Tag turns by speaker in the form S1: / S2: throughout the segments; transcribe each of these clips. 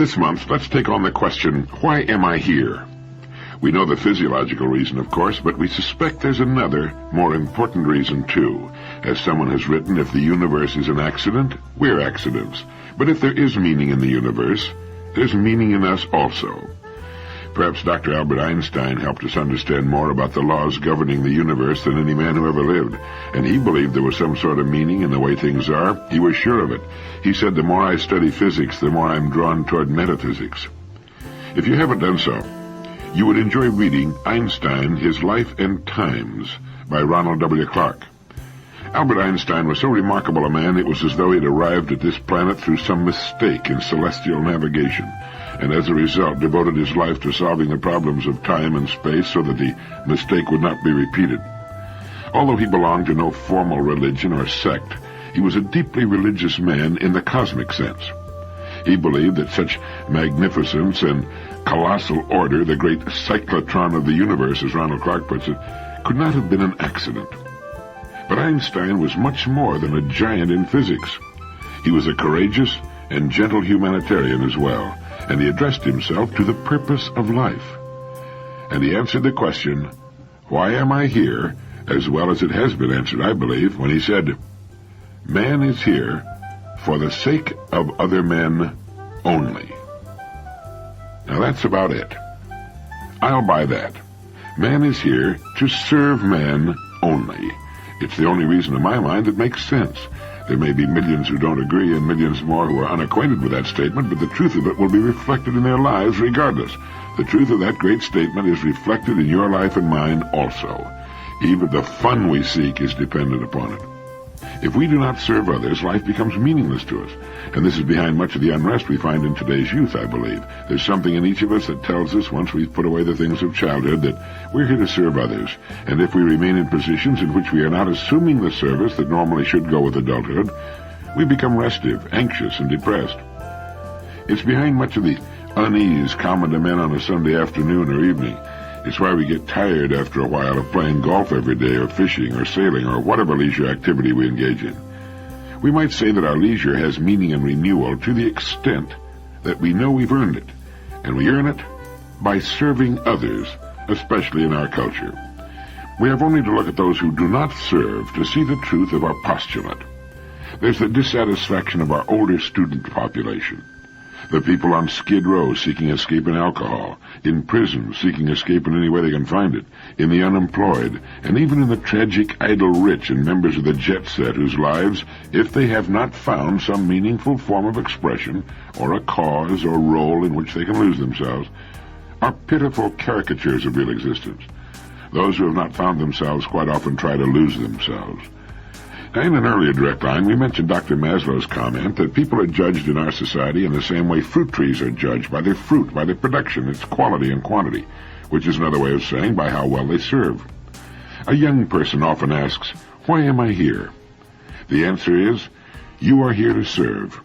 S1: This month, let's take on the question, why am I here? We know the physiological reason, of course, but we suspect there's another, more important reason, too. As someone has written, if the universe is an accident, we're accidents. But if there is meaning in the universe, there's meaning in us also. Perhaps Dr. Albert Einstein helped us understand more about the laws governing the universe than any man who ever lived, and he believed there was some sort of meaning in the way things are. He was sure of it. He said, the more I study physics, the more I'm drawn toward metaphysics. If you haven't done so, you would enjoy reading Einstein, His Life and Times by Ronald W. Clark. Albert Einstein was so remarkable a man, it was as though he'd arrived at this planet through some mistake in celestial navigation, and as a result devoted his life to solving the problems of time and space so that the mistake would not be repeated. Although he belonged to no formal religion or sect, he was a deeply religious man in the cosmic sense. He believed that such magnificence and colossal order, the great cyclotron of the universe, as Ronald Clark puts it, could not have been an accident. But Einstein was much more than a giant in physics. He was a courageous and gentle humanitarian as well, and he addressed himself to the purpose of life. And he answered the question, why am I here, as well as it has been answered, I believe, when he said, man is here for the sake of other men only. Now that's about it. I'll buy that. Man is here to serve man only. It's the only reason in my mind that makes sense. There may be millions who don't agree and millions more who are unacquainted with that statement, but the truth of it will be reflected in their lives regardless. The truth of that great statement is reflected in your life and mine also. Even the fun we seek is dependent upon it. If we do not serve others, life becomes meaningless to us. And this is behind much of the unrest we find in today's youth, I believe. There's something in each of us that tells us, once we've put away the things of childhood, that we're here to serve others. And if we remain in positions in which we are not assuming the service that normally should go with adulthood, we become restive, anxious, and depressed. It's behind much of the unease common to men on a Sunday afternoon or evening. It's why we get tired after a while of playing golf every day or fishing or sailing or whatever leisure activity we engage in. We might say that our leisure has meaning and renewal to the extent that we know we've earned it, and we earn it by serving others, especially in our culture. We have only to look at those who do not serve to see the truth of our postulate. There's the dissatisfaction of our older student population. The people on Skid Row seeking escape in alcohol, in prison seeking escape in any way they can find it, in the unemployed, and even in the tragic idle rich and members of the jet set whose lives, if they have not found some meaningful form of expression, or a cause or role in which they can lose themselves, are pitiful caricatures of real existence. Those who have not found themselves quite often try to lose themselves. Now, in an earlier direct line, we mentioned Dr. Maslow's comment that people are judged in our society in the same way fruit trees are judged, by their fruit, by their production, its quality and quantity, which is another way of saying by how well they serve. A young person often asks, why am I here? The answer is, you are here to serve.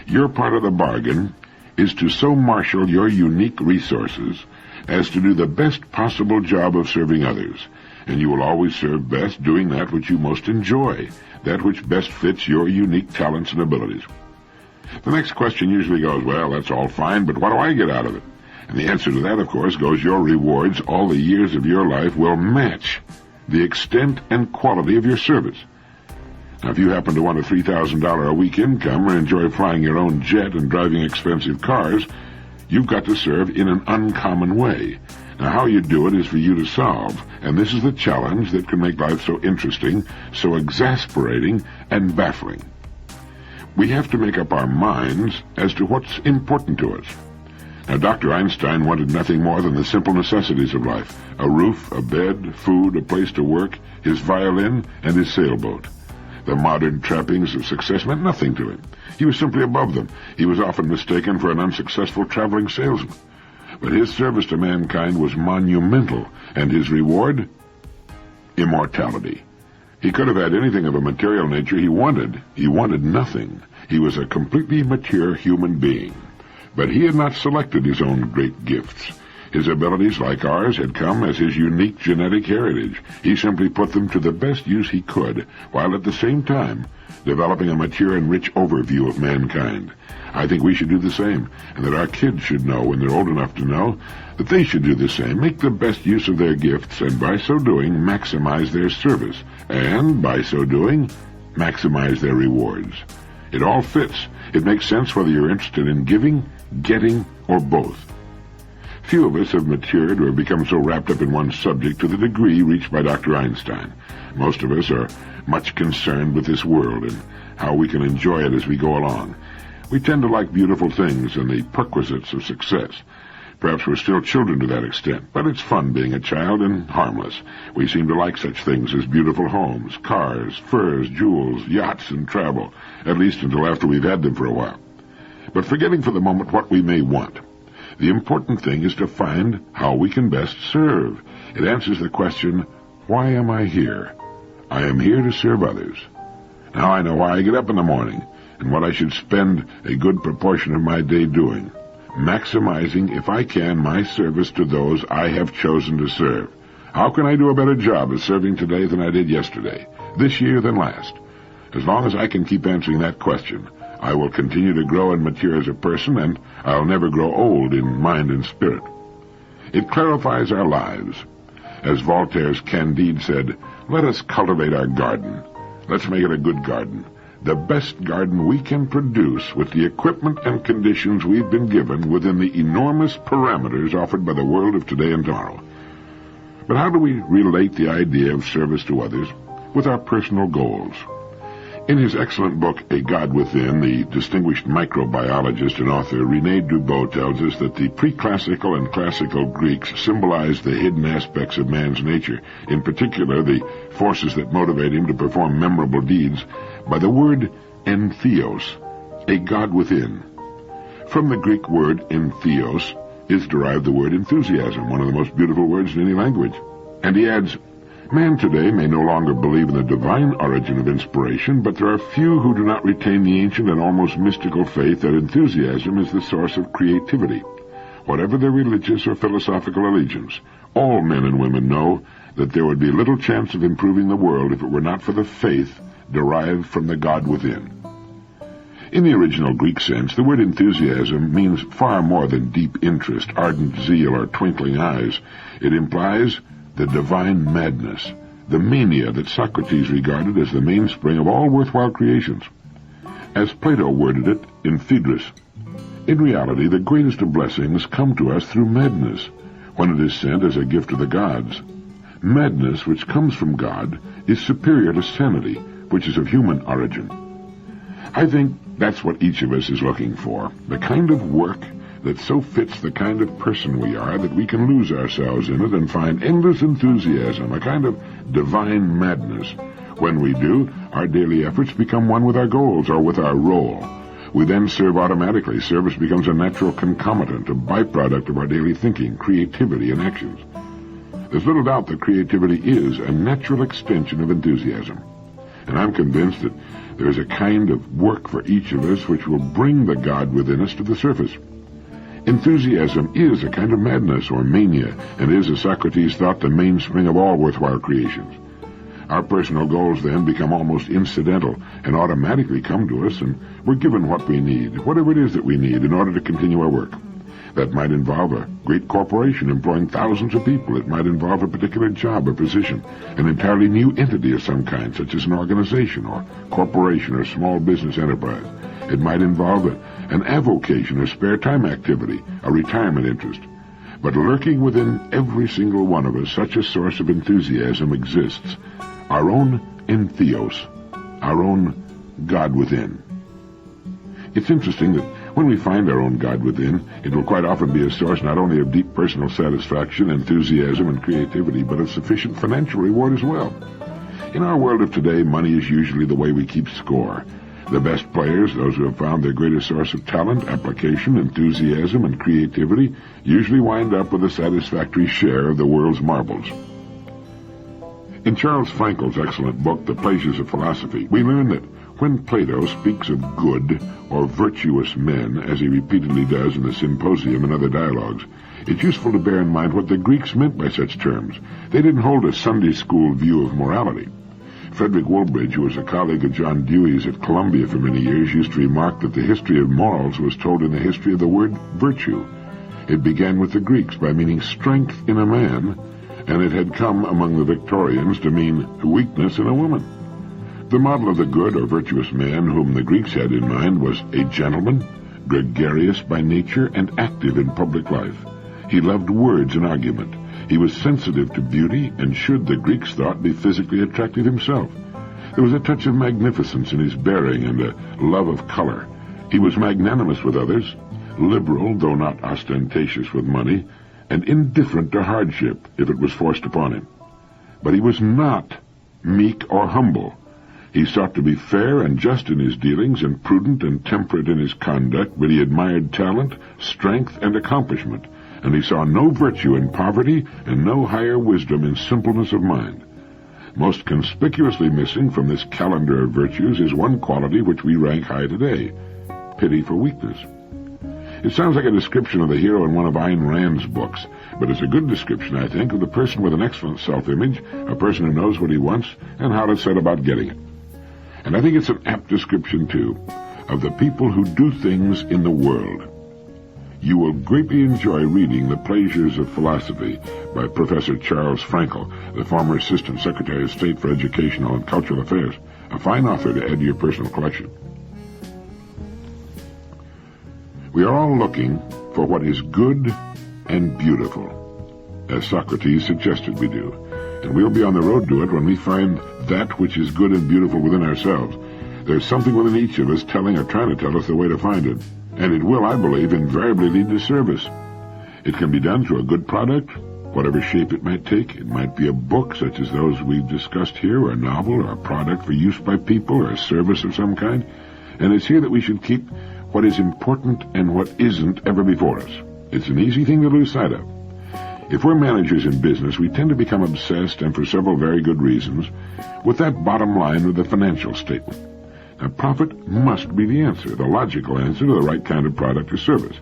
S1: Your part of the bargain is to so marshal your unique resources as to do the best possible job of serving others, and you will always serve best doing that which you most enjoy, that which best fits your unique talents and abilities. The next question usually goes, well, that's all fine, but what do I get out of it? And the answer to that, of course, goes your rewards, all the years of your life, will match the extent and quality of your service. Now, if you happen to want a $3,000 a week income or enjoy flying your own jet and driving expensive cars, you've got to serve in an uncommon way. Now, how you do it is for you to solve, and this is the challenge that can make life so interesting, so exasperating, and baffling. We have to make up our minds as to what's important to us. Now, Dr. Einstein wanted nothing more than the simple necessities of life: a roof, a bed, food, a place to work, his violin, and his sailboat. The modern trappings of success meant nothing to him. He was simply above them. He was often mistaken for an unsuccessful traveling salesman. But his service to mankind was monumental, and his reward? Immortality. He could have had anything of a material nature he wanted. He wanted nothing. He was a completely mature human being. But he had not selected his own great gifts. His abilities, like ours, had come as his unique genetic heritage. He simply put them to the best use he could, while at the same time developing a mature and rich overview of mankind. I think we should do the same, and that our kids should know, when they're old enough to know, that they should do the same, make the best use of their gifts, and by so doing, maximize their service, and by so doing, maximize their rewards. It all fits. It makes sense whether you're interested in giving, getting, or both. Few of us have matured or become so wrapped up in one subject to the degree reached by Dr. Einstein. Most of us are much concerned with this world and how we can enjoy it as we go along. We tend to like beautiful things and the perquisites of success. Perhaps we're still children to that extent, but it's fun being a child and harmless. We seem to like such things as beautiful homes, cars, furs, jewels, yachts, and travel, at least until after we've had them for a while. But forgetting for the moment what we may want, the important thing is to find how we can best serve. It answers the question, why am I here? I am here to serve others. Now I know why I get up in the morning and what I should spend a good proportion of my day doing. Maximizing, if I can, my service to those I have chosen to serve. How can I do a better job of serving today than I did yesterday, this year than last? As long as I can keep answering that question, I will continue to grow and mature as a person, and I'll never grow old in mind and spirit. It clarifies our lives. As Voltaire's Candide said, let us cultivate our garden. Let's make it a good garden. The best garden we can produce with the equipment and conditions we've been given within the enormous parameters offered by the world of today and tomorrow. But how do we relate the idea of service to others with our personal goals? In his excellent book, A God Within, the distinguished microbiologist and author René Dubos tells us that the pre-classical and classical Greeks symbolized the hidden aspects of man's nature, in particular the forces that motivate him to perform memorable deeds, by the word entheos, a God within. From the Greek word entheos is derived the word enthusiasm, one of the most beautiful words in any language. And he adds, man today may no longer believe in the divine origin of inspiration, but there are few who do not retain the ancient and almost mystical faith that enthusiasm is the source of creativity. Whatever their religious or philosophical allegiance, all men and women know that there would be little chance of improving the world if it were not for the faith derived from the God within. In the original Greek sense, the word enthusiasm means far more than deep interest, ardent zeal, or twinkling eyes. It implies the divine madness, the mania that Socrates regarded as the mainspring of all worthwhile creations. As Plato worded it in Phaedrus, in reality, the greatest of blessings come to us through madness, when it is sent as a gift of the gods. Madness, which comes from God, is superior to sanity, which is of human origin. I think that's what each of us is looking for, the kind of work that so fits the kind of person we are that we can lose ourselves in it and find endless enthusiasm, a kind of divine madness. When we do, our daily efforts become one with our goals or with our role. We then serve automatically. Service becomes a natural concomitant, a byproduct of our daily thinking, creativity, and actions. There's little doubt that creativity is a natural extension of enthusiasm. And I'm convinced that there is a kind of work for each of us which will bring the God within us to the surface. Enthusiasm is a kind of madness or mania, and is, as Socrates thought, the mainspring of all worthwhile creations. Our personal goals then become almost incidental and automatically come to us, and we're given what we need, whatever it is that we need, in order to continue our work. That might involve a great corporation employing thousands of people. It might involve a particular job or position, an entirely new entity of some kind, such as an organization or corporation or small business enterprise. It might involve an avocation or spare time activity, a retirement interest. But lurking within every single one of us, such a source of enthusiasm exists, our own entheos, our own God within. It's interesting that when we find our own God within, it will quite often be a source not only of deep personal satisfaction, enthusiasm, and creativity, but of sufficient financial reward as well. In our world of today, money is usually the way we keep score. The best players, those who have found their greatest source of talent, application, enthusiasm, and creativity, usually wind up with a satisfactory share of the world's marbles. In Charles Frankel's excellent book, The Pleasures of Philosophy, we learn that when Plato speaks of good or virtuous men, as he repeatedly does in the Symposium and other dialogues, it's useful to bear in mind what the Greeks meant by such terms. They didn't hold a Sunday school view of morality. Frederick Woolbridge, who was a colleague of John Dewey's at Columbia for many years, used to remark that the history of morals was told in the history of the word virtue. It began with the Greeks by meaning strength in a man, and it had come among the Victorians to mean weakness in a woman. The model of the good or virtuous man whom the Greeks had in mind was a gentleman, gregarious by nature and active in public life. He loved words and argument. He was sensitive to beauty and should, the Greeks thought, be physically attractive himself. There was a touch of magnificence in his bearing and a love of color. He was magnanimous with others, liberal, though not ostentatious with money, and indifferent to hardship if it was forced upon him. But he was not meek or humble. He sought to be fair and just in his dealings and prudent and temperate in his conduct, but he admired talent, strength, and accomplishment, and he saw no virtue in poverty and no higher wisdom in simpleness of mind. Most conspicuously missing from this calendar of virtues is one quality which we rank high today: pity for weakness. It sounds like a description of the hero in one of Ayn Rand's books, but it's a good description, I think, of the person with an excellent self-image, a person who knows what he wants and how to set about getting it. And I think it's an apt description, too, of the people who do things in the world. You will greatly enjoy reading The Pleasures of Philosophy by Professor Charles Frankel, the former Assistant Secretary of State for Educational and Cultural Affairs, a fine author to add to your personal collection. We are all looking for what is good and beautiful, as Socrates suggested we do, and we'll be on the road to it when we find that which is good and beautiful within ourselves. There's something within each of us telling or trying to tell us the way to find it, and it will, I believe, invariably lead to service. It can be done through a good product, whatever shape it might take. It might be a book, such as those we've discussed here, or a novel, or a product for use by people, or a service of some kind. And it's here that we should keep what is important and what isn't ever before us. It's an easy thing to lose sight of. If we're managers in business, we tend to become obsessed, and for several very good reasons, with that bottom line of the financial statement. Now, profit must be the answer, the logical answer to the right kind of product or service.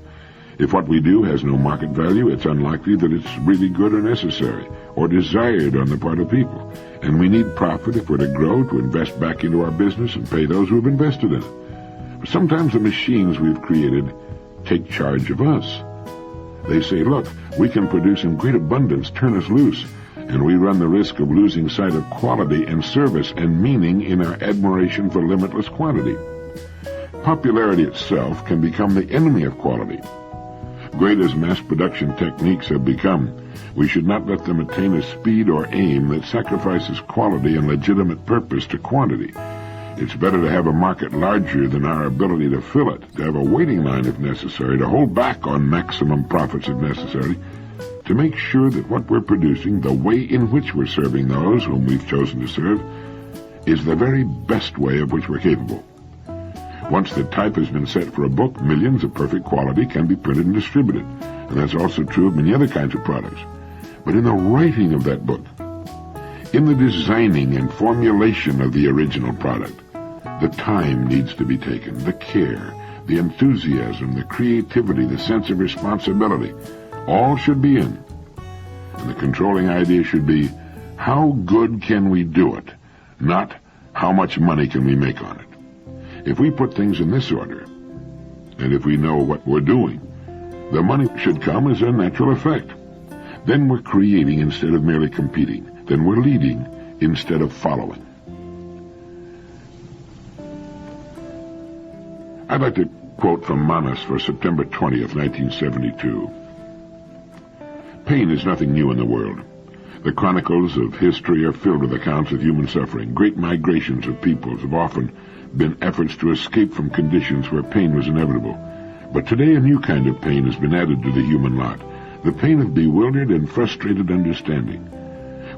S1: If what we do has no market value, it's unlikely that it's really good or necessary, or desired on the part of people. And we need profit if we're to grow, to invest back into our business and pay those who have invested in it. But sometimes the machines we've created take charge of us. They say, look, we can produce in great abundance, turn us loose, and we run the risk of losing sight of quality and service and meaning in our admiration for limitless quantity. Popularity itself can become the enemy of quality. Great as mass production techniques have become, we should not let them attain a speed or aim that sacrifices quality and legitimate purpose to quantity. It's better to have a market larger than our ability to fill it, to have a waiting line if necessary, to hold back on maximum profits if necessary, to make sure that what we're producing, the way in which we're serving those whom we've chosen to serve, is the very best way of which we're capable. Once the type has been set for a book, millions of perfect quality can be printed and distributed, and that's also true of many other kinds of products. But in the writing of that book, in the designing and formulation of the original product, the time needs to be taken, the care, the enthusiasm, the creativity, the sense of responsibility. All should be in. And the controlling idea should be, how good can we do it? Not, how much money can we make on it? If we put things in this order, and if we know what we're doing, the money should come as a natural effect. Then we're creating instead of merely competing. Then we're leading instead of following. I'd like to quote from Manas for September 20th, 1972. Pain is nothing new in the world. The chronicles of history are filled with accounts of human suffering. Great migrations of peoples have often been efforts to escape from conditions where pain was inevitable. But today a new kind of pain has been added to the human lot, the pain of bewildered and frustrated understanding.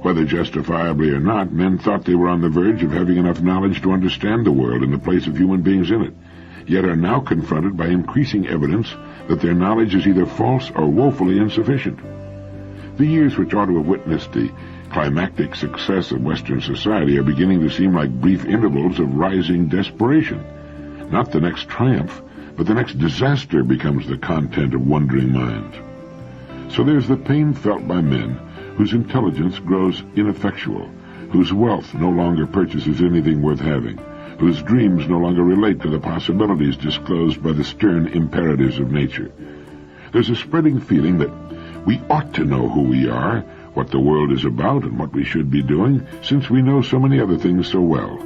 S1: Whether justifiably or not, men thought they were on the verge of having enough knowledge to understand the world and the place of human beings in it, yet are now confronted by increasing evidence that their knowledge is either false or woefully insufficient. The years which ought to have witnessed the climactic success of Western society are beginning to seem like brief intervals of rising desperation. Not the next triumph, but the next disaster becomes the content of wondering minds. So there's the pain felt by men whose intelligence grows ineffectual, whose wealth no longer purchases anything worth having, whose dreams no longer relate to the possibilities disclosed by the stern imperatives of nature. There's a spreading feeling that we ought to know who we are, what the world is about, and what we should be doing, since we know so many other things so well.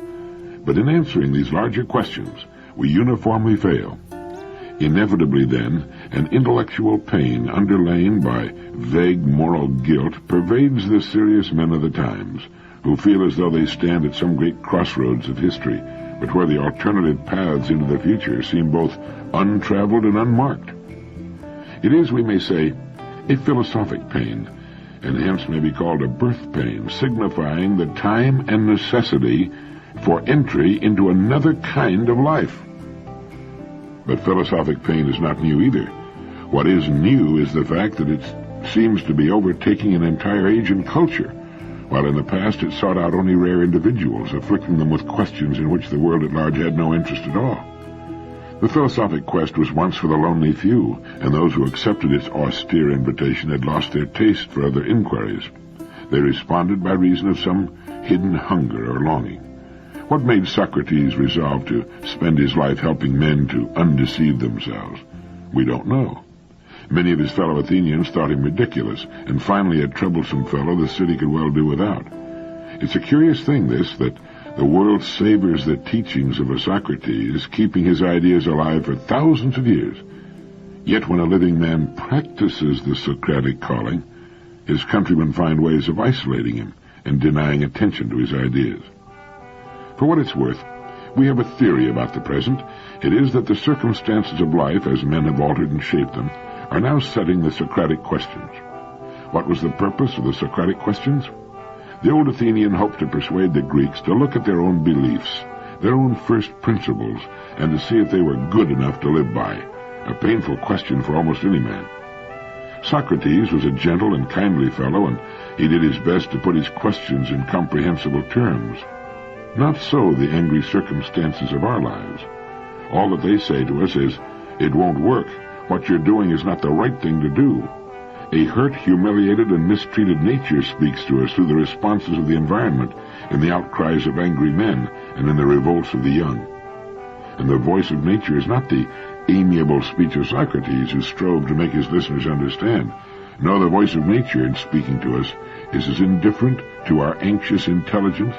S1: But in answering these larger questions, we uniformly fail. Inevitably, then, an intellectual pain underlain by vague moral guilt pervades the serious men of the times, who feel as though they stand at some great crossroads of history, but where the alternative paths into the future seem both untraveled and unmarked. It is, we may say, a philosophic pain, and hence may be called a birth pain, signifying the time and necessity for entry into another kind of life. But philosophic pain is not new either. What is new is the fact that it seems to be overtaking an entire age and culture, while in the past it sought out only rare individuals, afflicting them with questions in which the world at large had no interest at all. The philosophic quest was once for the lonely few, and those who accepted its austere invitation had lost their taste for other inquiries. They responded by reason of some hidden hunger or longing. What made Socrates resolve to spend his life helping men to undeceive themselves? We don't know. Many of his fellow Athenians thought him ridiculous, and finally a troublesome fellow the city could well do without. It's a curious thing, this, that the world savors the teachings of a Socrates, keeping his ideas alive for thousands of years. Yet when a living man practices the Socratic calling, his countrymen find ways of isolating him and denying attention to his ideas. For what it's worth, we have a theory about the present. It is that the circumstances of life, as men have altered and shaped them, are now setting the Socratic questions. What was the purpose of the Socratic questions? The old Athenian hoped to persuade the Greeks to look at their own beliefs, their own first principles, and to see if they were good enough to live by, a painful question for almost any man. Socrates was a gentle and kindly fellow, and he did his best to put his questions in comprehensible terms. Not so the angry circumstances of our lives. All that they say to us is, "It won't work. What you're doing is not the right thing to do." A hurt, humiliated, and mistreated nature speaks to us through the responses of the environment, in the outcries of angry men, and in the revolts of the young. And the voice of nature is not the amiable speech of Socrates, who strove to make his listeners understand. No, the voice of nature, in speaking to us, is as indifferent to our anxious intelligence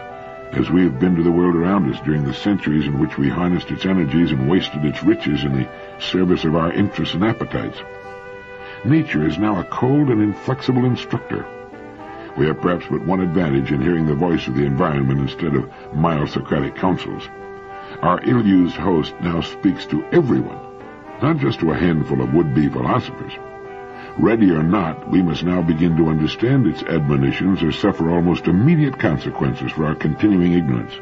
S1: as we have been to the world around us during the centuries in which we harnessed its energies and wasted its riches in the service of our interests and appetites. Nature is now a cold and inflexible instructor. We have perhaps but one advantage in hearing the voice of the environment instead of mild Socratic counsels. Our ill-used host now speaks to everyone, not just to a handful of would-be philosophers. Ready or not, we must now begin to understand its admonitions or suffer almost immediate consequences for our continuing ignorance.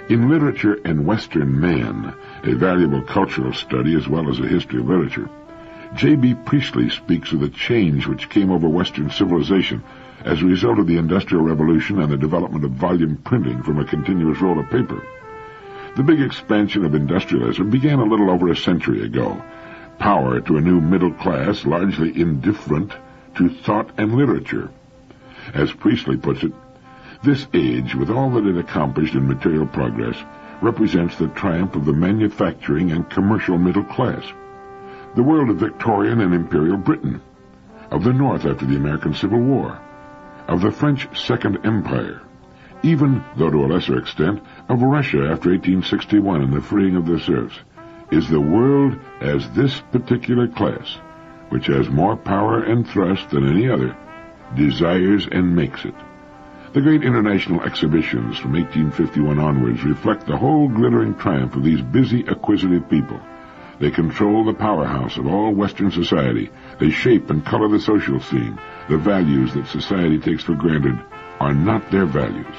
S1: In Literature and Western Man, a valuable cultural study as well as a history of literature, J.B. Priestley speaks of the change which came over Western civilization as a result of the Industrial Revolution and the development of volume printing from a continuous roll of paper. The big expansion of industrialism began a little over a century ago. Power to a new middle class largely indifferent to thought and literature. As Priestley puts it, this age, with all that it accomplished in material progress, represents the triumph of the manufacturing and commercial middle class. The world of Victorian and Imperial Britain, of the North after the American Civil War, of the French Second Empire, even, though to a lesser extent, of Russia after 1861 and the freeing of the serfs, is the world as this particular class, which has more power and thrust than any other, desires and makes it. The great international exhibitions from 1851 onwards reflect the whole glittering triumph of these busy, acquisitive people. They control the powerhouse of all Western society. They shape and color the social scene. The values that society takes for granted are not their values.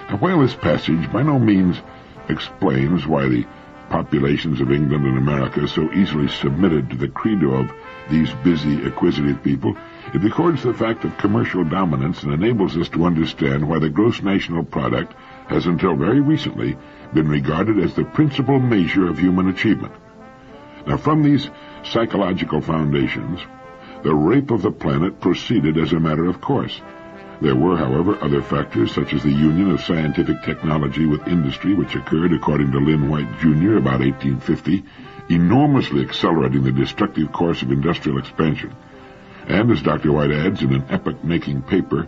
S1: Now, while this passage by no means explains why the populations of England and America so easily submitted to the credo of these busy, acquisitive people, it records the fact of commercial dominance and enables us to understand why the gross national product has until very recently been regarded as the principal measure of human achievement. Now, from these psychological foundations, the rape of the planet proceeded as a matter of course. There were, however, other factors, such as the union of scientific technology with industry, which occurred, according to Lynn White, Jr., about 1850, enormously accelerating the destructive course of industrial expansion. And, as Dr. White adds in an epoch-making paper,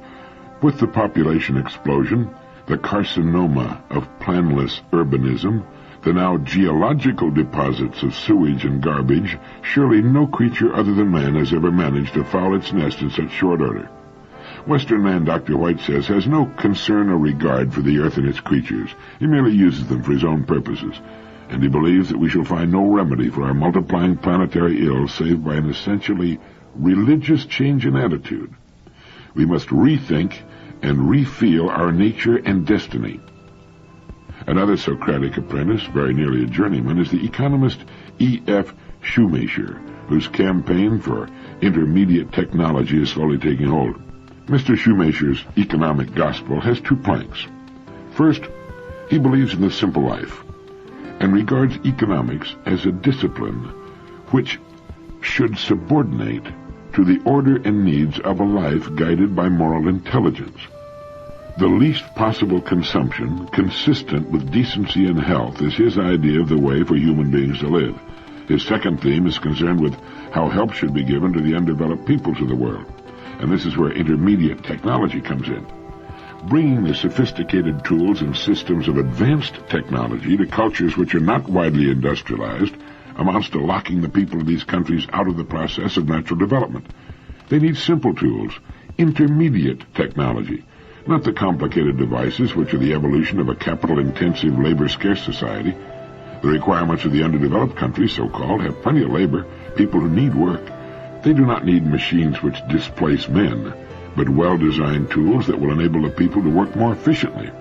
S1: with the population explosion, the carcinoma of planless urbanism, the now geological deposits of sewage and garbage, surely no creature other than man has ever managed to foul its nest in such short order. Western man, Dr. White says, has no concern or regard for the earth and its creatures. He merely uses them for his own purposes, and he believes that we shall find no remedy for our multiplying planetary ills save by an essentially religious change in attitude. We must rethink and refeel our nature and destiny. Another Socratic apprentice, very nearly a journeyman, is the economist E.F. Shoemaker, whose campaign for intermediate technology is slowly taking hold. Mr. Shoemaker's economic gospel has two planks. First, he believes in the simple life and regards economics as a discipline which should subordinate to the order and needs of a life guided by moral intelligence. The least possible consumption, consistent with decency and health, is his idea of the way for human beings to live. His second theme is concerned with how help should be given to the undeveloped peoples of the world, and this is where intermediate technology comes in. Bringing the sophisticated tools and systems of advanced technology to cultures which are not widely industrialized amounts to locking the people of these countries out of the process of natural development. They need simple tools, intermediate technology, not the complicated devices which are the evolution of a capital-intensive, labor-scarce society. The requirements of the underdeveloped countries, so-called, have plenty of labor, people who need work. They do not need machines which displace men, but well-designed tools that will enable the people to work more efficiently.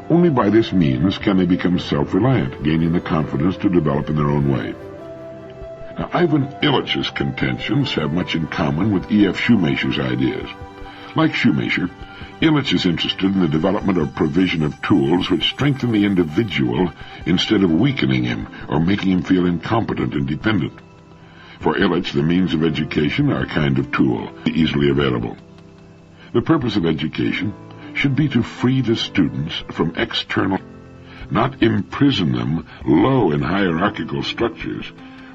S1: Only by this means can they become self-reliant, gaining the confidence to develop in their own way. Now, Ivan Illich's contentions have much in common with E.F. Shoemaker's ideas. Like Shoemaker, Illich is interested in the development or provision of tools which strengthen the individual instead of weakening him or making him feel incompetent and dependent. For Illich, the means of education are a kind of tool, easily available. The purpose of education should be to free the students from external, not imprison them low in hierarchical structures,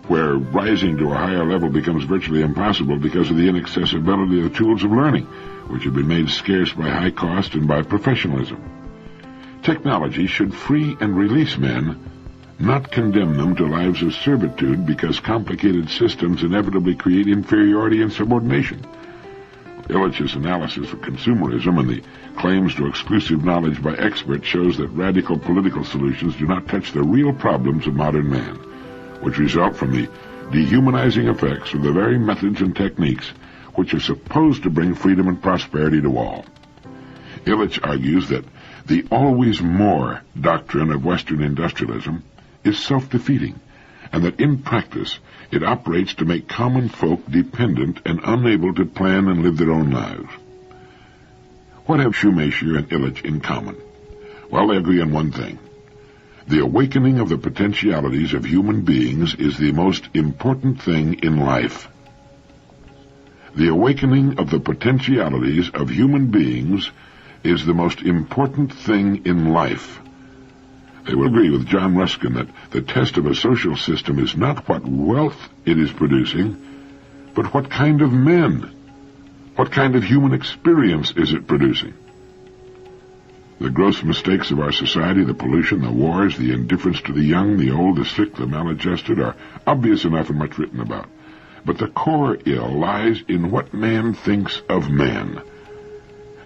S1: where rising to a higher level becomes virtually impossible because of the inaccessibility of the tools of learning, which have been made scarce by high cost and by professionalism. Technology should free and release men, not condemn them to lives of servitude because complicated systems inevitably create inferiority and subordination. Illich's analysis of consumerism and the claims to exclusive knowledge by experts shows that radical political solutions do not touch the real problems of modern man, which result from the dehumanizing effects of the very methods and techniques which are supposed to bring freedom and prosperity to all. Illich argues that the always more doctrine of Western industrialism is self-defeating, and that in practice it operates to make common folk dependent and unable to plan and live their own lives. What have Shoemaker and Illich in common? Well, they agree on one thing. The awakening of the potentialities of human beings is the most important thing in life. The awakening of the potentialities of human beings is the most important thing in life. They will agree with John Ruskin that the test of a social system is not what wealth it is producing, but what kind of men, what kind of human experience is it producing. The gross mistakes of our society, the pollution, the wars, the indifference to the young, the old, the sick, the maladjusted, are obvious enough and much written about. But the core ill lies in what man thinks of man.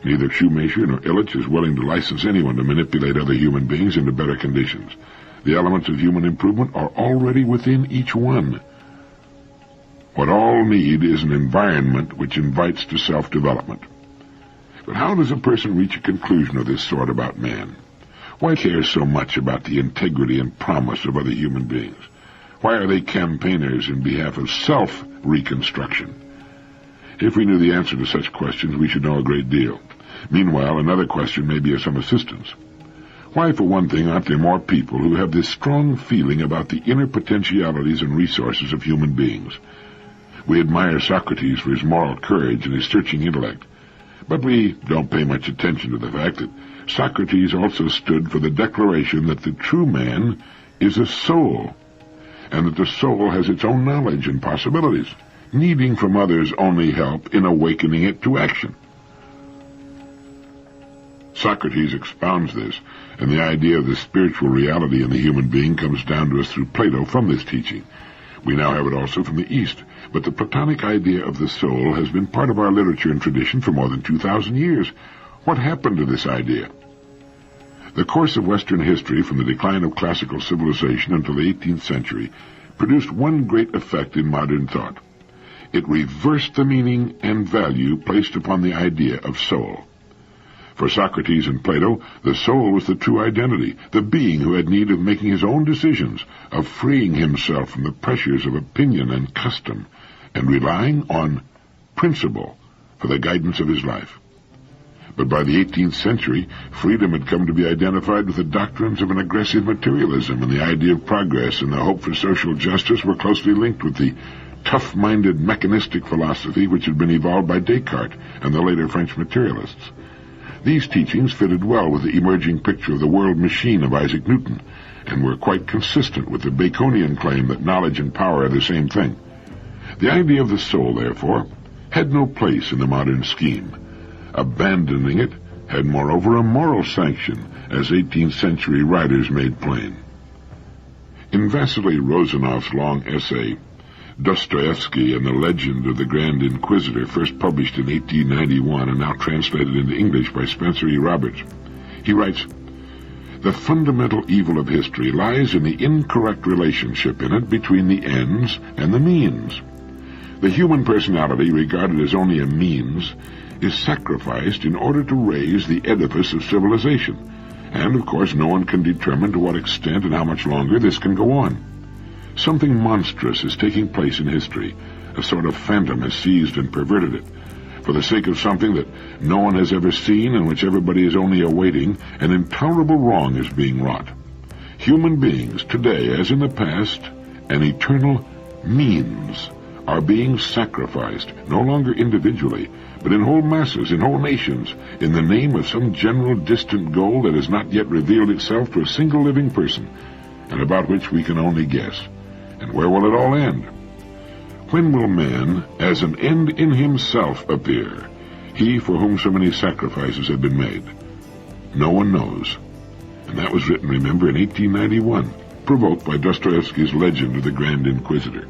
S1: Neither Shoemaker nor Illich is willing to license anyone to manipulate other human beings into better conditions. The elements of human improvement are already within each one. What all need is an environment which invites to self-development. But how does a person reach a conclusion of this sort about man? Why care so much about the integrity and promise of other human beings? Why are they campaigners in behalf of self-reconstruction? If we knew the answer to such questions, we should know a great deal. Meanwhile, another question may be of some assistance. Why, for one thing, aren't there more people who have this strong feeling about the inner potentialities and resources of human beings? We admire Socrates for his moral courage and his searching intellect, But we don't pay much attention to the fact that Socrates also stood for the declaration that the true man is a soul, and that the soul has its own knowledge and possibilities, needing from others only help in awakening it to action. Socrates expounds this, and the idea of the spiritual reality in the human being comes down to us through Plato from this teaching. We now have it also from the East, but the Platonic idea of the soul has been part of our literature and tradition for more than 2,000 years. What happened to this idea? The course of Western history from the decline of classical civilization until the 18th century produced one great effect in modern thought. It reversed the meaning and value placed upon the idea of soul. For Socrates and Plato, the soul was the true identity, the being who had need of making his own decisions, of freeing himself from the pressures of opinion and custom, and relying on principle for the guidance of his life. But by the 18th century, freedom had come to be identified with the doctrines of an aggressive materialism, and the idea of progress and the hope for social justice were closely linked with the tough-minded mechanistic philosophy which had been evolved by Descartes and the later French materialists. These teachings fitted well with the emerging picture of the world machine of Isaac Newton, and were quite consistent with the Baconian claim that knowledge and power are the same thing. The idea of the soul, therefore, had no place in the modern scheme. Abandoning it had moreover a moral sanction, as 18th century writers made plain. In Vasily Rozanov's long essay, Dostoevsky and the Legend of the Grand Inquisitor, first published in 1891 and now translated into English by Spencer E. Roberts, he writes, "The fundamental evil of history lies in the incorrect relationship in it between the ends and the means. The human personality, regarded as only a means, is sacrificed in order to raise the edifice of civilization, and of course no one can determine to what extent and how much longer this can go on. Something monstrous is taking place in history. A sort of phantom has seized and perverted it. For the sake of something that no one has ever seen and which everybody is only awaiting, an intolerable wrong is being wrought. Human beings, today as in the past, an eternal means, are being sacrificed, no longer individually, but in whole masses, in whole nations, in the name of some general distant goal that has not yet revealed itself to a single living person, and about which we can only guess. And where will it all end? When will man, as an end in himself, appear, he for whom so many sacrifices have been made? No one knows." And that was written, remember, in 1891, provoked by Dostoevsky's Legend of the Grand Inquisitor.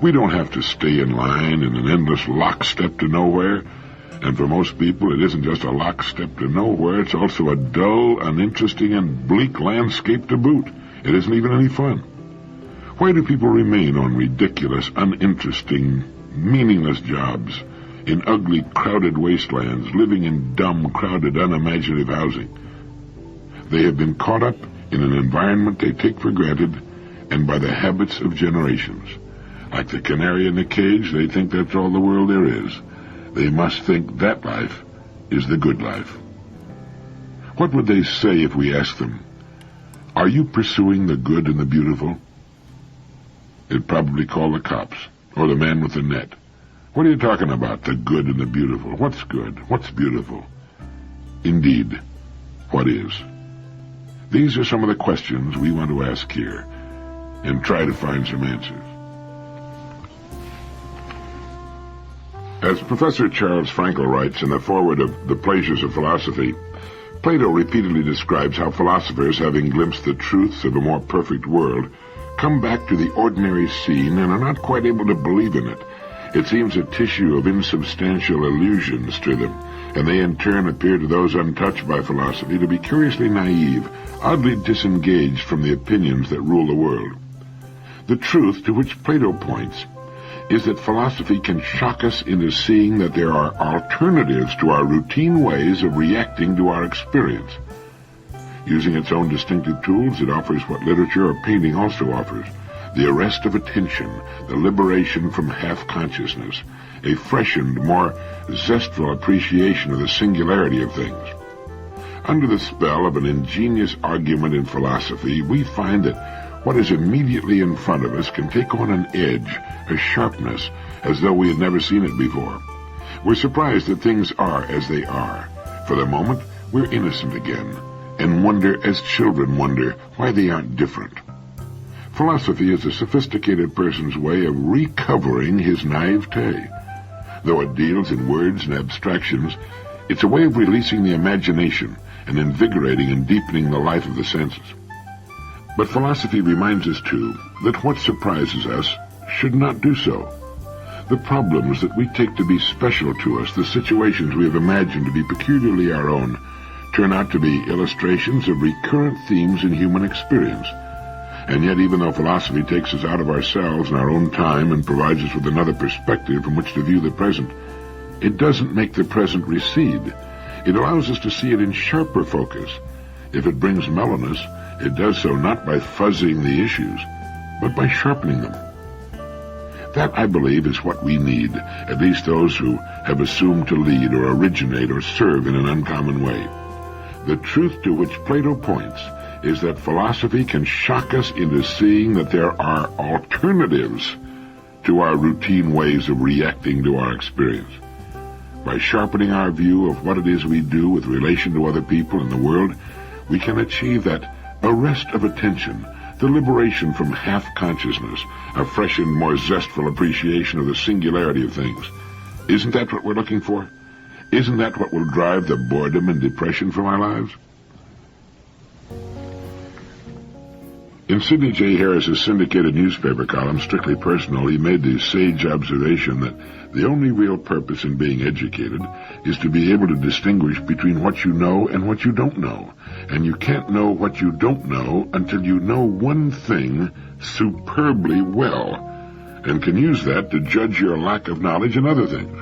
S1: We don't have to stay in line in an endless lockstep to nowhere, and for most people it isn't just a lockstep to nowhere, it's also a dull, uninteresting, and bleak landscape to boot. It isn't even any fun. Why do people remain on ridiculous, uninteresting, meaningless jobs, in ugly, crowded wastelands, living in dumb, crowded, unimaginative housing? They have been caught up in an environment they take for granted and by the habits of generations. Like the canary in the cage, they think that's all the world there is. They must think that life is the good life. What would they say if we asked them, "Are you pursuing the good and the beautiful?" They'd probably call the cops, or the man with the net. "What are you talking about, the good and the beautiful? What's good? What's beautiful?" Indeed, what is? These are some of the questions we want to ask here, and try to find some answers. As Professor Charles Frankel writes in the foreword of The Pleasures of Philosophy, Plato repeatedly describes how philosophers, having glimpsed the truths of a more perfect world, come back to the ordinary scene and are not quite able to believe in it. It seems a tissue of insubstantial illusions to them, and they in turn appear to those untouched by philosophy to be curiously naive, oddly disengaged from the opinions that rule the world. The truth to which Plato points is that philosophy can shock us into seeing that there are alternatives to our routine ways of reacting to our experience. Using its own distinctive tools, it offers what literature or painting also offers: the arrest of attention, the liberation from half-consciousness, a freshened, more zestful appreciation of the singularity of things. Under the spell of an ingenious argument in philosophy, we find that what is immediately in front of us can take on an edge, a sharpness, as though we had never seen it before. We're surprised that things are as they are. For the moment, we're innocent again, and wonder as children wonder why they aren't different. Philosophy is a sophisticated person's way of recovering his naivete. Though it deals in words and abstractions, it's a way of releasing the imagination and invigorating and deepening the life of the senses. But philosophy reminds us, too, that what surprises us should not do so. The problems that we take to be special to us, the situations we have imagined to be peculiarly our own, turn out to be illustrations of recurrent themes in human experience. And yet, even though philosophy takes us out of ourselves and our own time and provides us with another perspective from which to view the present, it doesn't make the present recede. It allows us to see it in sharper focus. If it brings mellowness, it does so not by fuzzing the issues, but by sharpening them. That, I believe, is what we need, at least those who have assumed to lead or originate or serve in an uncommon way. The truth to which Plato points is that philosophy can shock us into seeing that there are alternatives to our routine ways of reacting to our experience. By sharpening our view of what it is we do with relation to other people in the world, we can achieve that arrest of attention, the liberation from half-consciousness, a fresh and more zestful appreciation of the singularity of things. Isn't that what we're looking for? Isn't that what will drive the boredom and depression from our lives? In Sidney J. Harris's syndicated newspaper column, Strictly Personal, he made the sage observation that the only real purpose in being educated is to be able to distinguish between what you know and what you don't know. And you can't know what you don't know until you know one thing superbly well, and can use that to judge your lack of knowledge in other things.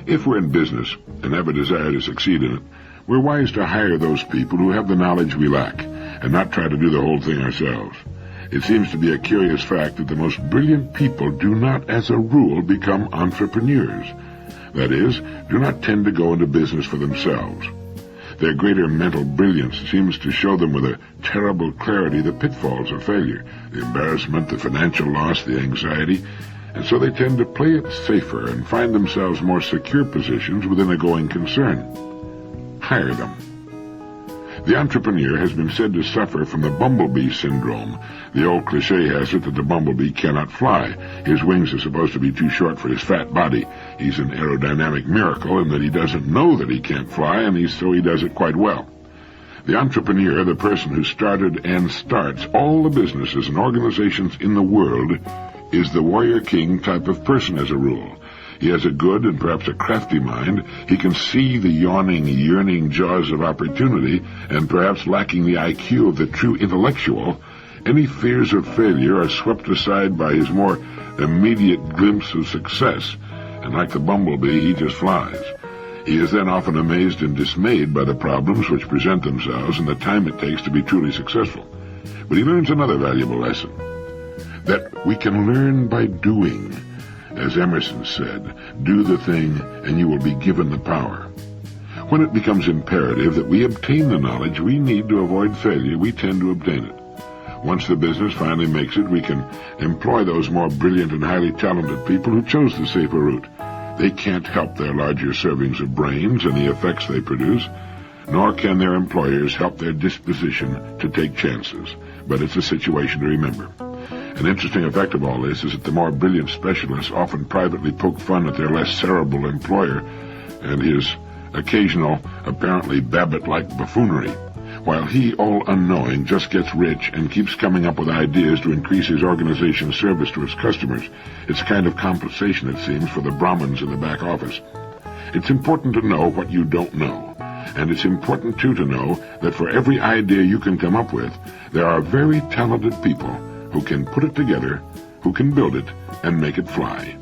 S1: If we're in business and have a desire to succeed in it, we're wise to hire those people who have the knowledge we lack, and not try to do the whole thing ourselves. It seems to be a curious fact that the most brilliant people do not, as a rule, become entrepreneurs. That is, do not tend to go into business for themselves. Their greater mental brilliance seems to show them with a terrible clarity the pitfalls of failure, the embarrassment, the financial loss, the anxiety, and so they tend to play it safer and find themselves more secure positions within a going concern. Hire them. The entrepreneur has been said to suffer from the bumblebee syndrome. The old cliché has it that the bumblebee cannot fly. His wings are supposed to be too short for his fat body. He's an aerodynamic miracle in that he doesn't know that he can't fly, and so he does it quite well. The entrepreneur, the person who started and starts all the businesses and organizations in the world, is the warrior king type of person as a rule. He has a good and perhaps a crafty mind. He can see the yawning, yearning jaws of opportunity, and perhaps lacking the IQ of the true intellectual, any fears of failure are swept aside by his more immediate glimpse of success, and like the bumblebee, he just flies. He is then often amazed and dismayed by the problems which present themselves and the time it takes to be truly successful. But he learns another valuable lesson, that we can learn by doing. As Emerson said, do the thing and you will be given the power. When it becomes imperative that we obtain the knowledge we need to avoid failure, we tend to obtain it. Once the business finally makes it, we can employ those more brilliant and highly talented people who chose the safer route. They can't help their larger servings of brains and the effects they produce, nor can their employers help their disposition to take chances. But it's a situation to remember. An interesting effect of all this is that the more brilliant specialists often privately poke fun at their less cerebral employer and his occasional, apparently Babbitt-like buffoonery, while he, all unknowing, just gets rich and keeps coming up with ideas to increase his organization's service to its customers. It's a kind of compensation, it seems, for the Brahmins in the back office. It's important to know what you don't know, and it's important, too, to know that for every idea you can come up with, there are very talented people who can put it together, who can build it, and make it fly.